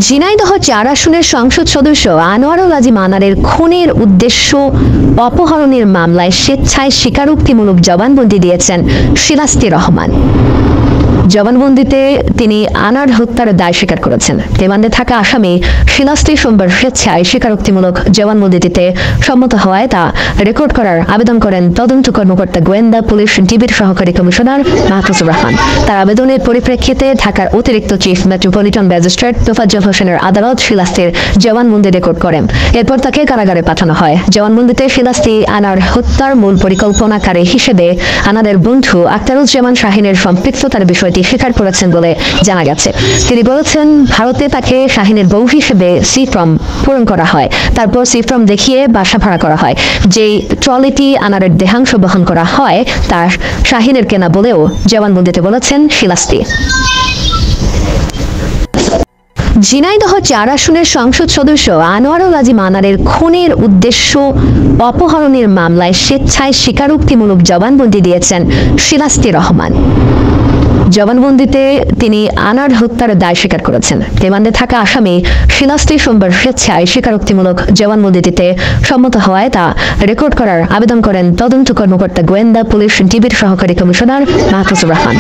ঝিনাইদহ ৪ আসনের সংসদ সদস্য আনোয়ারুল আজিম আনারের খুনের উদ্দেশ্য অপহরণের মামলায় স্বেচ্ছায় স্বীকারোক্তিমূলক জবানবন্দি দিয়েছেন শিলাস্তি রহমান। জবানবন্দিতে তিনি আনার হত্যার দায় স্বীকার করেছেন। রিমান্ডে থাকা আসামি শিলাস্তি সোমবার স্বেচ্ছায় স্বীকারোক্তিমূলক জবানবন্দি দিতে সম্মত হওয়ায় তা রেকর্ড করার আবেদন করেন তদন্ত কর্মকর্তা গোয়েন্দা পুলিশ ডিবির সহকারী কমিশনার মাহফুজুর রহমান। তার আবেদনের পরিপ্রেক্ষিতে ঢাকার অতিরিক্ত চিফ মেট্রোপলিটন ম্যাজিস্ট্রেট তোফাজ্জল হোসেনের আদালত শিলাস্তির জবানবন্দি রেকর্ড করেন। এরপর তাকে কারাগারে পাঠানো হয়। জবানবন্দিতে শিলাস্তি আনার হত্যার মূল পরিকল্পনাকারী হিসেবে আনাদের বন্ধু আখতারুজ্জামান শাহিনের সম্পৃক্ততার বিষয়টি স্বীকার করেছেন বলে জানা গেছে। তিনি বলেছেন, ভারতে তাকে শাহিনের বউ হিসেবে সি ফর্ম পূরণ করা হয়, তারপর সি ফর্ম দেখিয়ে বাসা ভাড়া করা হয়। যেই ট্রলিটি আনারের দেহাংশ বহন করা হয় তার শাহিনের কেনা বলেও জবানবন্দিতে বলেছেন শিলাস্তি। ঝিনাইদহ ৪ আসনের সংসদ সদস্য আনোয়ারুল আজিম আনারের খুনের উদ্দেশ্য অপহরণের মামলায় স্বেচ্ছায় স্বীকারোক্তিমূলক জবানবন্দি দিয়েছেন শিলাস্তি রহমান। জবানবন্দিতে তিনি আনার হত্যার দায় স্বীকার করেছেন। রিমান্ডে থাকা আসামি শিলাস্তি সোমবার স্বেচ্ছায় স্বীকারোক্তিমূলক জবানবন্দি দিতে সম্মত হওয়ায় তা রেকর্ড করার আবেদন করেন তদন্ত কর্মকর্তা গোয়েন্দা পুলিশ ডিবির সহকারী কমিশনার মাহফুজুর রহমান।